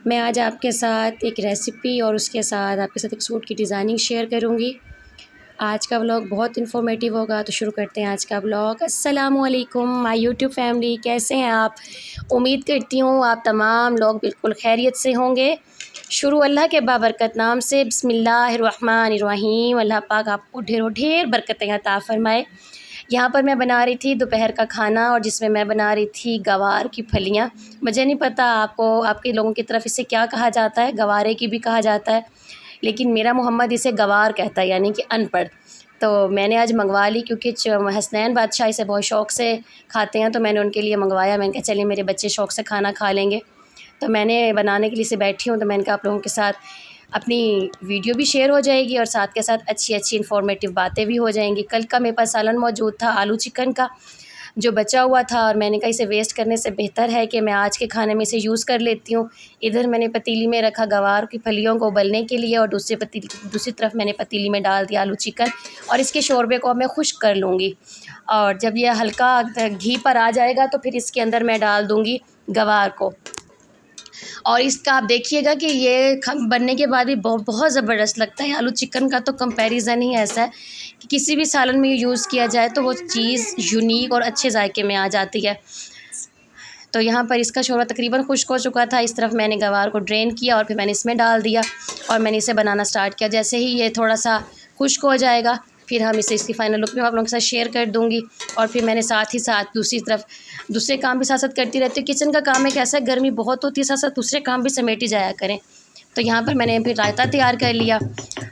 मैं आज आपके साथ एक रेसिपी और उसके साथ आपके साथ एक सूट की डिज़ाइनिंग शेयर करूँगी। आज का व्लॉग बहुत इन्फॉर्मेटिव होगा, तो शुरू करते हैं आज का व्लॉग। अस्सलामुअलैकुम माय यूट्यूब फैमिली, कैसे हैं आप? उम्मीद करती हूँ आप तमाम लोग बिल्कुल खैरियत से होंगे। शुरू अल्लाह के बाबरकत नाम से, बिस्मिल्लाहिर्रहमानिर्रहीम। अल्लाह पाक आपको ढेरों ढेर बरकतें अता फ़रमाए। यहाँ पर मैं बना रही थी दोपहर का खाना, और जिसमें मैं बना रही थी गवार की फलियाँ। मुझे नहीं पता आपको, आपके लोगों की तरफ इसे क्या कहा जाता है, गवारे की भी कहा जाता है, लेकिन मेरा मोहम्मद इसे गवार कहता है, यानी कि अनपढ़। तो मैंने आज मंगवा ली, क्योंकि हसनैन बादशाह इसे बहुत शौक़ से खाते हैं, तो मैंने उनके लिए मंगवाया। मैंने कहा चलिए मेरे बच्चे शौक़ से खाना खा लेंगे, तो मैंने बनाने के लिए इसे बैठी हूँ। तो मैंने कहा आप लोगों के साथ अपनी वीडियो भी शेयर हो जाएगी और साथ के साथ अच्छी अच्छी इन्फॉर्मेटिव बातें भी हो जाएंगी। कल का मेरे पास सालन मौजूद था आलू चिकन का, जो बचा हुआ था, और मैंने कहा इसे वेस्ट करने से बेहतर है कि मैं आज के खाने में इसे यूज़ कर लेती हूँ। इधर मैंने पतीली में रखा गवार की फलियों को उबलने के लिए, और दूसरी तरफ मैंने पतीली में डाल दिया आलू चिकन, और इसके शोरबे को अब मैं खुश्क कर लूँगी। और जब यह हल्का घी पर आ जाएगा तो फिर इसके अंदर मैं डाल दूँगी गवार को। और इसका आप देखिएगा कि ये बनने के बाद भी बहुत ज़बरदस्त लगता है। आलू चिकन का तो कंपैरिज़न ही ऐसा है कि किसी भी सालन में ये यूज़ किया जाए तो वो चीज़ यूनिक और अच्छे जायके में आ जाती है। तो यहाँ पर इसका शोरबा तकरीबन खुश्क हो चुका था। इस तरफ मैंने गवार को ड्रेन किया और फिर मैंने इसमें डाल दिया, और मैंने इसे बनाना स्टार्ट किया। जैसे ही ये थोड़ा सा खुश्क हो जाएगा, फिर हम इसे इसकी फ़ाइनल लुक में आप लोगों के साथ शेयर कर दूँगी। और फिर मैंने साथ ही साथ दूसरी तरफ दूसरे काम भी साथ साथ करती रहती हूँ। किचन का काम एक ऐसा है, गर्मी बहुत होती है, साथ साथ दूसरे काम भी समेटी जाया करें। तो यहाँ पर मैंने फिर रायता तैयार कर लिया।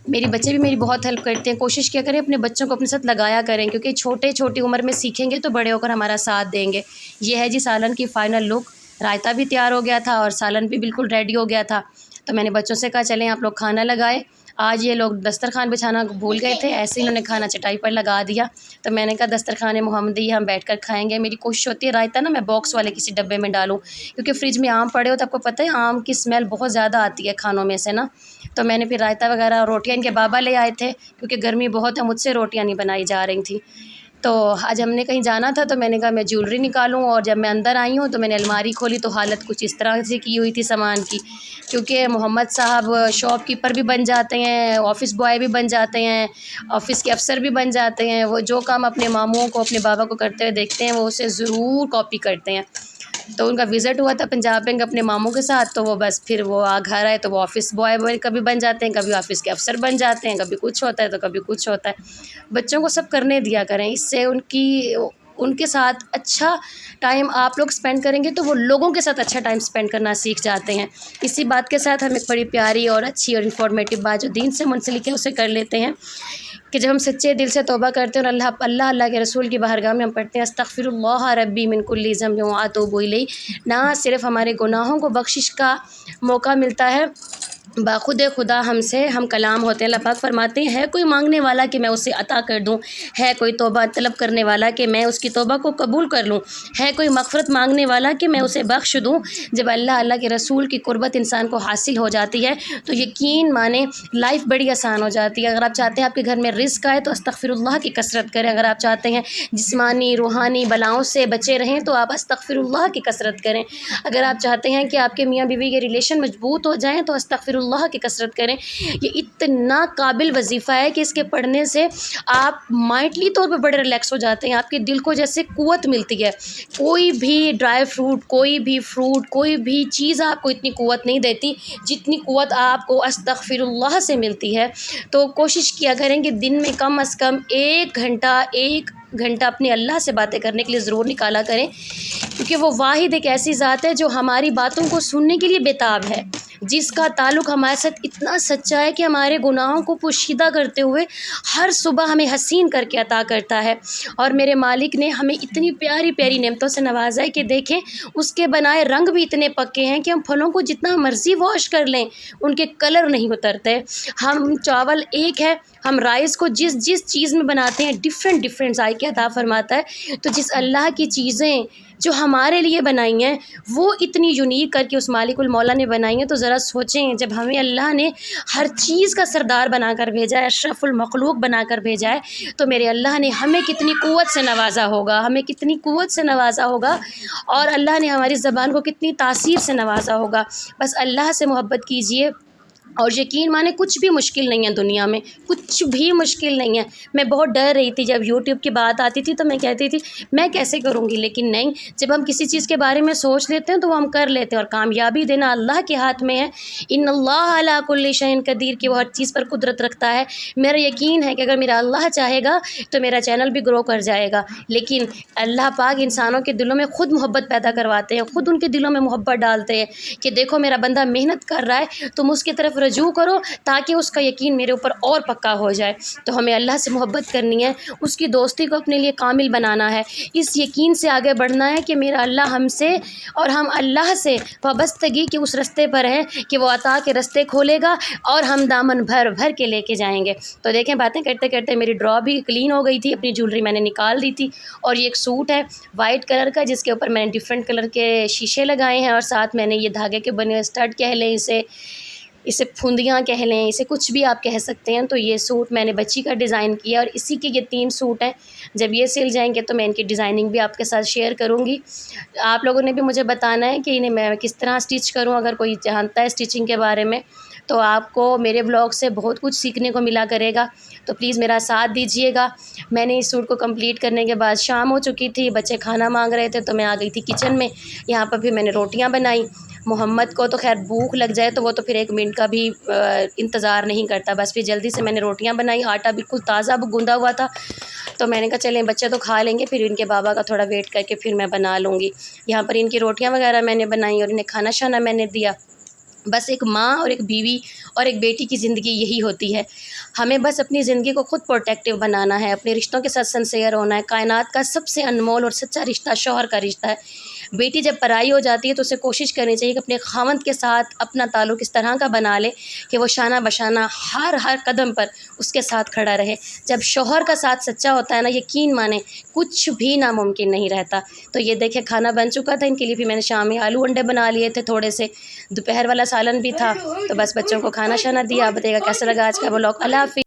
मेरे बच्चे भी मेरी बहुत हेल्प करते हैं। कोशिश किया करें अपने बच्चों को अपने साथ लगाया करें, क्योंकि छोटी उम्र में सीखेंगे तो बड़े होकर हमारा साथ देंगे। ये है जी सालन की फ़ाइनल लुक। रायता भी तैयार हो गया था और सालन भी बिल्कुल रेडी हो गया था। तो मैंने बच्चों से कहा चलें आप लोग खाना लगाएं। आज ये लोग दस्तरखान बिछाना भूल गए थे, ऐसे ही इन्होंने खाना चटाई पर लगा दिया। तो मैंने कहा दस्तरखान मोहम्मदी हम बैठकर खाएंगे। मेरी कोशिश होती है रायता ना मैं बॉक्स वाले किसी डब्बे में डालूं, क्योंकि फ्रिज में आम पड़े हो तो आपको पता है आम की स्मेल बहुत ज़्यादा आती है खानों में से ना। तो मैंने फिर रायता वगैरह, रोटियाँ इनके बाबा ले आए थे, क्योंकि गर्मी बहुत है, मुझसे रोटियाँ नहीं बनाई जा रही थी। तो आज हमने कहीं जाना था, तो मैंने कहा मैं ज्वेलरी निकालूं, और जब मैं अंदर आई हूँ तो मैंने अलमारी खोली तो हालत कुछ इस तरह से की हुई थी सामान की। क्योंकि मोहम्मद साहब शॉपकीपर भी बन जाते हैं, ऑफ़िस बॉय भी बन जाते हैं, ऑफ़िस के अफ़सर भी बन जाते हैं। वो जो काम अपने मामूओं को, अपने बाबा को करते हुए देखते हैं, वो उसे ज़रूर कॉपी करते हैं। तो उनका विज़िट हुआ था पंजाब बैंक अपने मामू के साथ, तो वो बस फिर वो घर आए तो वो ऑफ़िस बॉय कभी बन जाते हैं, कभी ऑफ़िस के अफ़सर बन जाते हैं, कभी कुछ होता है तो कभी कुछ होता है। बच्चों को सब करने दिया करें, इससे उनके साथ अच्छा टाइम आप लोग स्पेंड करेंगे तो वो लोगों के साथ अच्छा टाइम स्पेंड करना सीख जाते हैं। इसी बात के साथ हम एक बड़ी प्यारी और अच्छी और इन्फॉर्मेटिव बात जो दीन से मुंसलिक है उसे कर लेते हैं, कि जब हम सच्चे दिल से तौबा करते हैं और अल्लाह के रसूल की बारगाह में हम पढ़ते हैं अस्तग़फ़िरुल्लाह रब्बी मिन कुल्लि ज़ंबिन व अतूबु इलैह, ना सिर्फ़ हमारे गुनाहों को बख्शिश का मौका मिलता है, बाखुदे खुदा हमसे हम कलाम होते हैं। अल्लाह पाक फरमाते हैं, है कोई मांगने वाला कि मैं उसे अता कर दूं, है कोई तौबा तलब करने वाला कि मैं उसकी तौबा को कबूल कर लूं, है कोई मग़फ़िरत मांगने वाला कि मैं उसे बख्श दूं। जब अल्लाह के रसूल की कुर्बत इंसान को हासिल हो जाती है तो यकीन माने लाइफ बड़ी आसान हो जाती है। अगर आप चाहते हैं आपके घर में रिज़्क़ आए तो अस्तग़फ़िरुल्लाह की कसरत करें। अगर आप चाहते हैं जिस्मानी रूहानी बलाओं से बचे रहें तो आप अस्तग़फ़िरुल्लाह की कसरत करें। अगर आप चाहते हैं कि आपके मियाँ बीवी के रिलेशन मजबूत हो जाएँ तो अस्तग़फ़िरुल्लाह की कसरत करें। ये इतना काबिल वजीफ़ा है कि इसके पढ़ने से आप माइंडली तौर पे बड़े रिलैक्स हो जाते हैं, आपके दिल को जैसे क़ुव्वत मिलती है। कोई भी ड्राई फ्रूट, कोई भी फ्रूट, कोई भी चीज़ आपको इतनी क़ुव्वत नहीं देती जितनी क़ुव्वत आपको अस्तग़फ़िरुल्लाह से मिलती है। तो कोशिश किया करें कि दिन में कम से कम 1 घंटा अपने अल्लाह से बातें करने के लिए ज़रूर निकाला करें, क्योंकि वो वाहिद एक ऐसी ज़ात है जो हमारी बातों को सुनने के लिए बेताब है, जिसका ताल्लुक़ हमारे साथ इतना सच्चा है कि हमारे गुनाहों को पोशीदा करते हुए हर सुबह हमें हसीन करके अता करता है। और मेरे मालिक ने हमें इतनी प्यारी प्यारी नेमतों से नवाजा है कि देखें उसके बनाए रंग भी इतने पक्के हैं कि हम फलों को जितना मर्ज़ी वॉश कर लें उनके कलर नहीं उतरते। हम चावल एक है, हम राइस को जिस चीज़ में बनाते हैं डिफ़रेंट ज़ायके अता फ़रमाता है। तो जिस अल्लाह की चीज़ें जो हमारे लिए बनाई हैं वो इतनी यूनिक करके उस मालिकुल मौला ने बनाई हैं। तो ज़रा सोचें, जब हमें अल्लाह ने हर चीज़ का सरदार बनाकर भेजा है, अशरफुल मखलूक बनाकर भेजा है, तो मेरे अल्लाह ने हमें कितनी क़ुव्वत से नवाजा होगा, हमें कितनी क़ुव्वत से नवाजा होगा, और अल्लाह ने हमारी ज़बान को कितनी तासीर से नवाजा होगा। बस अल्लाह से मोहब्बत कीजिए और यकीन माने कुछ भी मुश्किल नहीं है दुनिया में, कुछ भी मुश्किल नहीं है। मैं बहुत डर रही थी जब यूट्यूब की बात आती थी, तो मैं कहती थी मैं कैसे करूँगी, लेकिन नहीं, जब हम किसी चीज़ के बारे में सोच लेते हैं तो वो हम कर लेते हैं, और कामयाबी देना अल्लाह के हाथ में है। इन्नल्लाह अला कुल्ली शैइन कदीर, कि वो हर चीज़ पर कुदरत रखता है। मेरा यकीन है कि अगर मेरा अल्लाह चाहेगा तो मेरा चैनल भी ग्रो कर जाएगा, लेकिन अल्लाह पाक इंसानों के दिलों में ख़ुद मोहब्बत पैदा करवाते हैं, ख़ुद उनके दिलों में मोहब्बत डालते हैं कि देखो मेरा बंदा मेहनत कर रहा है, तुम उसकी तरफ रजू करो ताकि उसका यकीन मेरे ऊपर और पक्का हो जाए। तो हमें अल्लाह से मोहब्बत करनी है, उसकी दोस्ती को अपने लिए कामिल बनाना है, इस यकीन से आगे बढ़ना है कि मेरा अल्लाह हमसे और हम अल्लाह से वाबस्तगी के उस रास्ते पर हैं कि वो अता के रास्ते खोलेगा और हम दामन भर भर के लेके जाएंगे। तो देखें, बातें करते करते मेरी ड्रॉ भी क्लीन हो गई थी, अपनी ज्वेलरी मैंने निकाल दी थी, और ये एक सूट है वाइट कलर का जिसके ऊपर मैंने डिफरेंट कलर के शीशे लगाए हैं, और साथ मैंने ये धागे के बने स्टड कह लें, इसे फुंदियाँ कह लें, इसे कुछ भी आप कह सकते हैं। तो ये सूट मैंने बच्ची का डिज़ाइन किया, और इसी के ये 3 सूट हैं। जब ये सिल जाएंगे तो मैं इनकी डिज़ाइनिंग भी आपके साथ शेयर करूँगी। आप लोगों ने भी मुझे बताना है कि इन्हें मैं किस तरह स्टिच करूँ। अगर कोई जानता है स्टिचिंग के बारे में तो आपको मेरे ब्लॉग से बहुत कुछ सीखने को मिला करेगा, तो प्लीज़ मेरा साथ दीजिएगा। मैंने इस सूट को कंप्लीट करने के बाद शाम हो चुकी थी, बच्चे खाना मांग रहे थे, तो मैं आ गई थी किचन में। यहाँ पर फिर मैंने रोटियाँ बनाई। मोहम्मद को तो खैर भूख लग जाए तो वो तो फिर 1 मिनट का भी इंतज़ार नहीं करता। बस फिर जल्दी से मैंने रोटियाँ बनाई, आटा बिल्कुल ताज़ा गूँधा हुआ था, तो मैंने कहा चलें बच्चे तो खा लेंगे, फिर इनके बाबा का थोड़ा वेट करके फिर मैं बना लूँगी। यहाँ पर इनकी रोटियाँ वगैरह मैंने बनाई और इन्हें खाना शाना मैंने दिया। बस एक माँ और एक बीवी और एक बेटी की ज़िंदगी यही होती है। हमें बस अपनी ज़िंदगी को ख़ुद प्रोटेक्टिव बनाना है, अपने रिश्तों के साथ सिंसियर होना है। कायनात का सबसे अनमोल और सच्चा रिश्ता शौहर का रिश्ता है। बेटी जब पराई हो जाती है तो उसे कोशिश करनी चाहिए कि अपने खावंद के साथ अपना ताल्लुक़ इस तरह का बना ले कि वो शाना बशाना हर कदम पर उसके साथ खड़ा रहे। जब शौहर का साथ सच्चा होता है ना, यकीन माने कुछ भी नामुमकिन नहीं रहता। तो ये देखिए खाना बन चुका था, इनके लिए भी मैंने शाम में आलू अंडे बना लिए थे थोड़े से, दोपहर वाला सालन भी था। तो बस बच्चों को खाना शाना दिया। आप बताइएगा कैसा लगा आज का व्लॉग। अल्लाह हाफ़िज़।